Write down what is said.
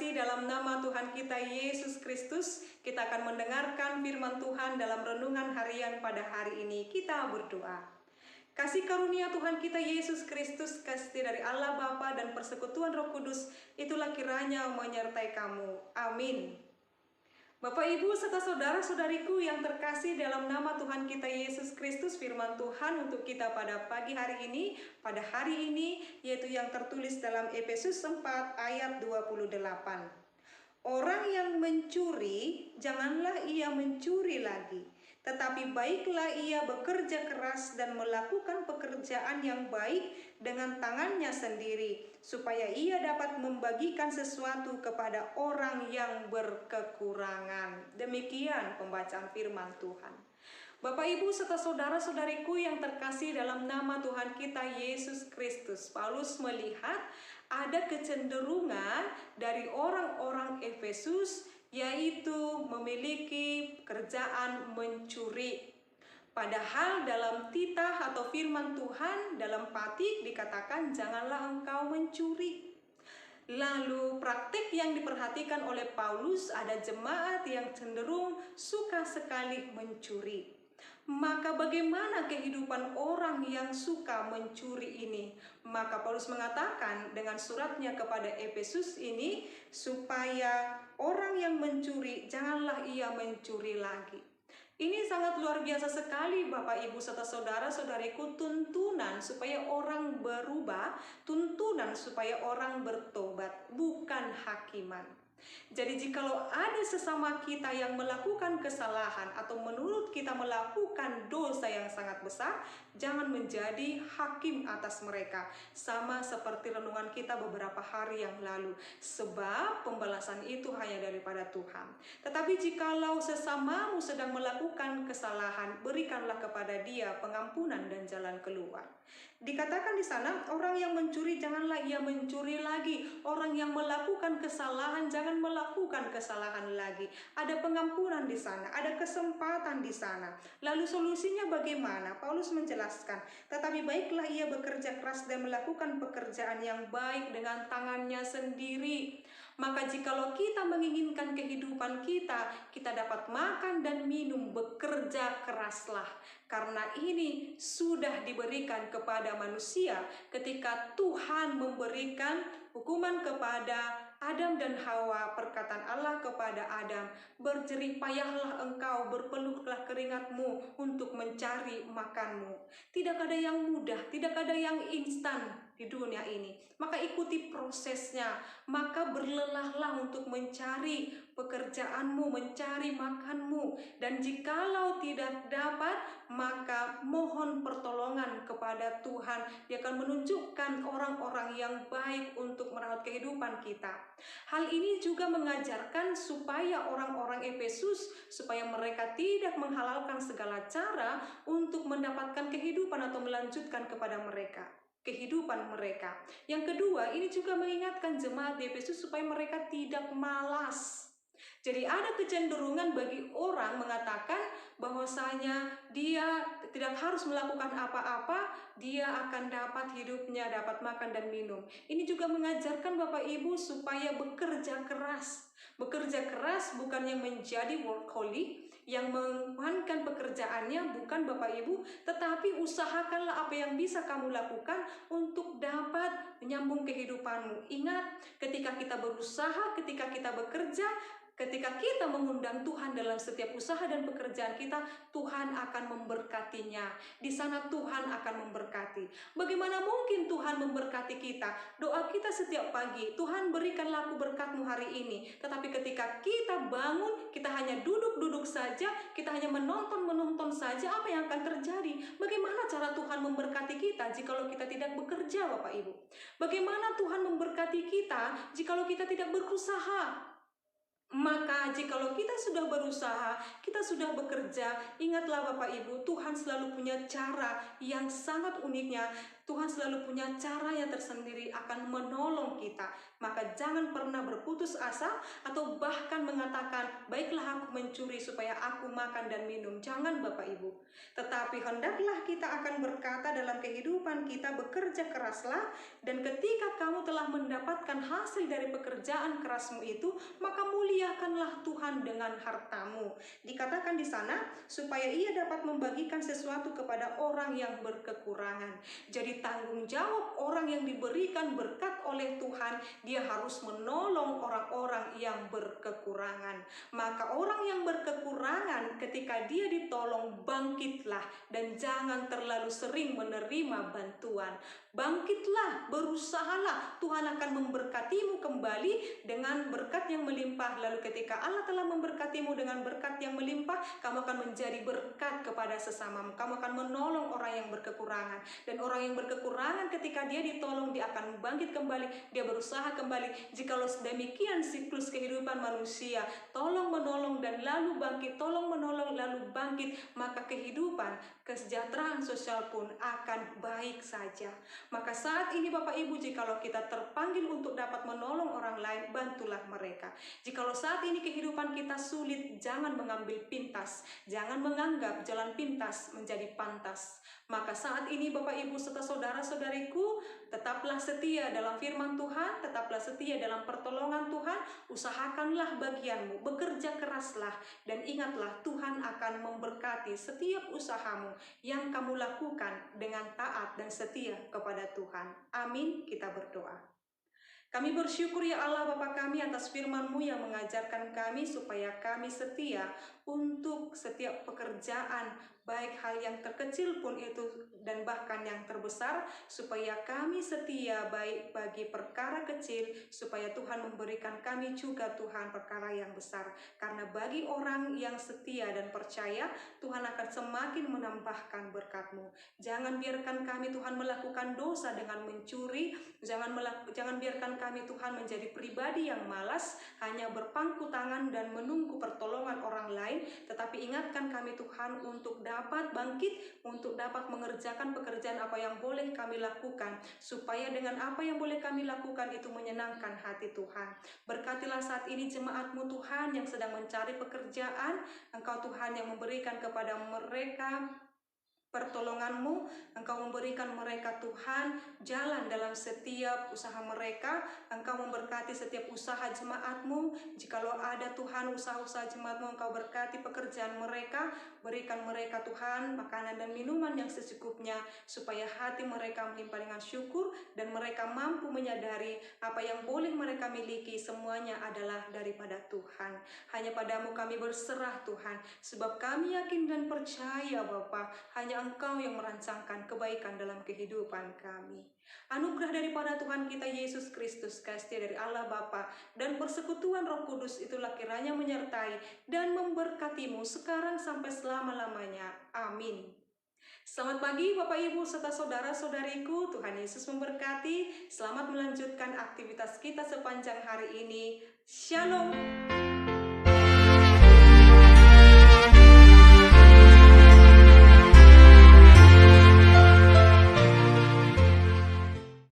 terkasih, dalam nama Tuhan kita Yesus Kristus, kita akan mendengarkan firman Tuhan dalam renungan harian pada hari ini. Kita berdoa. Kasih karunia Tuhan kita Yesus Kristus, kasih dari Allah Bapa dan persekutuan Roh Kudus, itulah kiranya menyertai kamu. Amin. Bapak, Ibu, serta saudara-saudariku yang terkasih, dalam nama Tuhan kita Yesus Kristus, firman Tuhan untuk kita pada pagi hari ini, yaitu yang tertulis dalam Efesus 4 ayat 28. Orang yang mencuri, janganlah ia mencuri lagi, tetapi baiklah ia bekerja keras dan melakukan pekerjaan yang baik dengan tangannya sendiri, supaya ia dapat membagikan sesuatu kepada orang yang berkekurangan. Demikian pembacaan firman Tuhan. Bapak, Ibu, serta saudara-saudariku yang terkasih, dalam nama Tuhan kita Yesus Kristus, Paulus melihat ada kecenderungan dari orang-orang Efesus, yaitu memiliki pekerjaan mencuri. Padahal dalam titah atau firman Tuhan dalam Patik dikatakan janganlah engkau mencuri. Lalu praktik yang diperhatikan oleh Paulus, ada jemaat yang cenderung suka sekali mencuri. Maka bagaimana kehidupan orang yang suka mencuri ini? Maka Paulus mengatakan dengan suratnya kepada Efesus ini, supaya orang yang mencuri janganlah ia mencuri lagi. Ini sangat luar biasa sekali, Bapak, Ibu, serta saudara-saudariku, tuntunan supaya orang berubah, tuntunan supaya orang bertobat, bukan hakiman. Jadi jikalau ada sesama kita yang melakukan kesalahan atau menurut kita melakukan dosa yang sangat besar, jangan menjadi hakim atas mereka. Sama seperti renungan kita beberapa hari yang lalu. Sebab pembalasan itu hanya daripada Tuhan. Tetapi jikalau sesamamu sedang melakukan kesalahan, berikanlah kepada dia pengampunan dan jalan keluar. Dikatakan di sana, orang yang mencuri janganlah ia mencuri lagi. Orang yang melakukan kesalahan jangan melakukan kesalahan lagi. Ada pengampunan di sana, ada kesempatan di sana. Lalu solusinya bagaimana? Paulus menjelaskan, tetapi baiklah ia bekerja keras dan melakukan pekerjaan yang baik dengan tangannya sendiri. Maka jikalau kita menginginkan kehidupan kita dapat makan dan minum, bekerja keraslah. Karena ini sudah diberikan kepada manusia ketika Tuhan memberikan hukuman kepada Adam dan Hawa. Perkataan Allah kepada Adam, berjerih payahlah engkau, berpeluhlah keringatmu untuk mencari makanmu. Tidak ada yang mudah, tidak ada yang instan di dunia ini. Maka ikuti prosesnya, maka berlelahlah untuk mencari pekerjaanmu, mencari makanmu. Dan jikalau tidak dapat, maka mohon pertolongan kepada Tuhan. Dia akan menunjukkan orang-orang yang baik untuk merawat kehidupan kita. Hal ini juga mengajarkan supaya orang-orang Efesus, supaya mereka tidak menghalalkan segala cara untuk mendapatkan kehidupan atau melanjutkan kepada mereka kehidupan mereka. Yang kedua, ini juga mengingatkan jemaat di Efesus supaya mereka tidak malas. Jadi ada kecenderungan bagi orang mengatakan bahwasanya dia tidak harus melakukan apa-apa, dia akan dapat hidupnya, dapat makan dan minum. Ini juga mengajarkan Bapak Ibu supaya bekerja keras. Bekerja keras bukan yang menjadi workaholic, yang mengeluarkan pekerjaannya, bukan Bapak Ibu, tetapi usahakanlah apa yang bisa kamu lakukan untuk dapat menyambung kehidupanmu. Ingat, ketika kita berusaha, ketika kita bekerja, ketika kita mengundang Tuhan dalam setiap usaha dan pekerjaan kita, Tuhan akan memberkatinya. Di sana Tuhan akan memberkati. Bagaimana mungkin Tuhan memberkati kita? Doa kita setiap pagi, Tuhan berikanlah aku berkat-Mu hari ini. Tetapi ketika kita bangun, kita hanya duduk-duduk saja, kita hanya menonton saja, apa yang akan terjadi? Bagaimana cara Tuhan memberkati kita jikalau kita tidak bekerja, Bapak Ibu? Bagaimana Tuhan memberkati kita jikalau kita tidak berusaha? Maka jikalau kita sudah berusaha, kita sudah bekerja, ingatlah Bapak Ibu, Tuhan selalu punya cara yang sangat uniknya. Tuhan selalu punya cara yang tersendiri akan menolong kita. Maka jangan pernah berputus asa atau bahkan mengatakan, baiklah aku mencuri supaya aku makan dan minum. Jangan Bapak Ibu. Tetapi hendaklah kita akan berkata dalam kehidupan kita, bekerja keraslah, dan ketika kamu telah mendapatkan hasil dari pekerjaan kerasmu itu, maka muliakanlah Tuhan dengan hartamu. Dikatakan di sana, supaya ia dapat membagikan sesuatu kepada orang yang berkekurangan. Jadi tanggung jawab orang yang diberikan berkat oleh Tuhan, dia harus menolong orang-orang yang berkekurangan. Maka orang yang berkekurangan ketika dia ditolong, bangkitlah dan jangan terlalu sering menerima bantuan. Bangkitlah, berusahalah, Tuhan akan memberkatimu kembali dengan berkat yang melimpah. Lalu ketika Allah telah memberkatimu dengan berkat yang melimpah, kamu akan menjadi berkat kepada sesamamu. Kamu akan menolong orang yang berkekurangan. Dan orang yang berkekurangan ketika dia ditolong, dia akan bangkit kembali, dia berusaha kembali. Jikalau demikian siklus kehidupan manusia, tolong menolong dan lalu bangkit, tolong menolong lalu bangkit, maka kehidupan, kesejahteraan sosial pun akan baik saja. Maka saat ini Bapak Ibu, jikalau kita terpanggil untuk dapat menolong orang lain, bantulah mereka. Jikalau saat ini kehidupan kita sulit, jangan mengambil pintas, jangan menganggap jalan pintas menjadi pantas. Maka saat ini Bapak Ibu serta saudara-saudariku, tetaplah setia dalam firman Tuhan, tetaplah setia dalam pertolongan Tuhan, usahakanlah bagianmu, bekerja keraslah, dan ingatlah Tuhan akan memberkati setiap usahamu yang kamu lakukan dengan taat dan setia kepada Tuhan. Amin, kita berdoa. Kami bersyukur ya Allah Bapa kami atas firman-Mu yang mengajarkan kami supaya kami setia untuk setiap pekerjaan, baik hal yang terkecil pun itu dan bahkan yang terbesar, supaya kami setia baik bagi perkara kecil, supaya Tuhan memberikan kami juga Tuhan perkara yang besar. Karena bagi orang yang setia dan percaya, Tuhan akan semakin menambahkan berkat-Mu. Jangan biarkan kami Tuhan melakukan dosa dengan mencuri, jangan biarkan kami Tuhan menjadi pribadi yang malas, hanya berpangku tangan dan menunggu pertolongan orang lain, tetapi ingatkan kami Tuhan untuk dapat bangkit, untuk dapat mengerjakan pekerjaan apa yang boleh kami lakukan, supaya dengan apa yang boleh kami lakukan itu menyenangkan hati Tuhan. Berkatilah saat ini jemaat-Mu Tuhan yang sedang mencari pekerjaan, Engkau Tuhan yang memberikan kepada mereka pertolongan-Mu, Engkau memberikan mereka Tuhan jalan dalam setiap usaha mereka. Engkau memberkati setiap usaha jemaat-Mu. Jikalau ada Tuhan usaha-usaha jemaat-Mu, Engkau berkati pekerjaan mereka. Berikan mereka Tuhan makanan dan minuman yang secukupnya, supaya hati mereka melimpah dengan syukur dan mereka mampu menyadari apa yang boleh mereka miliki semuanya adalah daripada Tuhan. Hanya padamu kami berserah Tuhan, sebab kami yakin dan percaya Bapa, hanya Engkau yang merancangkan kebaikan dalam kehidupan kami. Anugerah daripada Tuhan kita Yesus Kristus, kasih dari Allah Bapa, dan persekutuan Roh Kudus itulah kiranya menyertai dan memberkatimu sekarang sampai selama-lamanya. Amin. Selamat pagi Bapak Ibu serta saudara-saudariku, Tuhan Yesus memberkati. Selamat melanjutkan aktivitas kita sepanjang hari ini. Shalom.